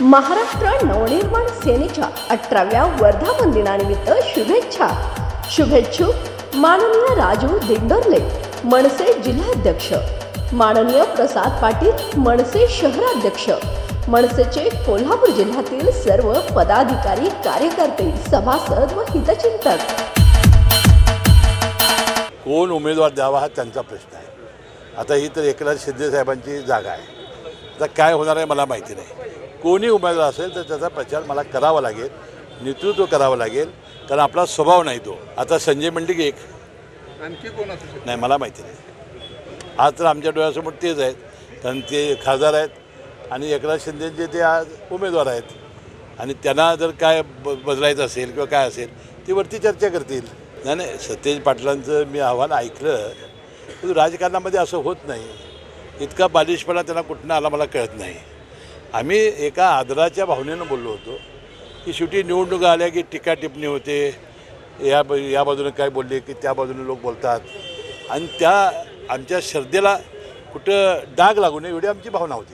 महाराष्ट्र नवनिर्माण सेनेच्या 18व्या वर्धापन दिनानिमित्त शुभेच्छुक माननीय राजू दिंडोरले, मनसे जिल्हाध्यक्ष, माननीय प्रसाद पाटील, मनसे शहराध्यक्ष, मनसेचे कोल्हापूर जिल्ह्यातील सर्व पदाधिकारी, कार्यकर्ते, सभासद व हितचिंतक. कोण उमेदवार द्यावा हा त्यांचा प्रश्न आहे. आता ही तर एकनाथ शिंदे साहेबांची जागा आहे. आता काय होणार आहे मला माहिती नाही. कोणी उमेदवार असेल तर त्याचा प्रचार मला करावा लागेल, नेतृत्व करावं लागेल, कारण आपला स्वभाव नाही तो. आता संजय मंडलिक एक, आणखी कोण असू शकतो नाही मला माहिती नाही. आज तर आमच्या डोळ्यासमोर तेच आहेत, कारण ते खासदार आहेत आणि एकनाथ शिंदेचे ते आज उमेदवार आहेत. आणि त्यांना जर काय बदलायचं असेल किंवा काय असेल ती वरती चर्चा करतील. नाही सतेज पाटलांचं मी आव्हान ऐकलं, पण राजकारणामध्ये असं होत नाही. इतका बालिशपणा त्यांना कुठनं आला मला कळत नाही. आम्ही एका आदराच्या भावनेनं बोललो होतो की शेवटी निवडणुका आल्या की टीका टिप्पणी होते, या बाजूने काय बोलले की त्या बाजूने लोक बोलतात, आणि त्या आमच्या श्रद्धेला कुठं डाग लागू नये एवढी आमची भावना होती.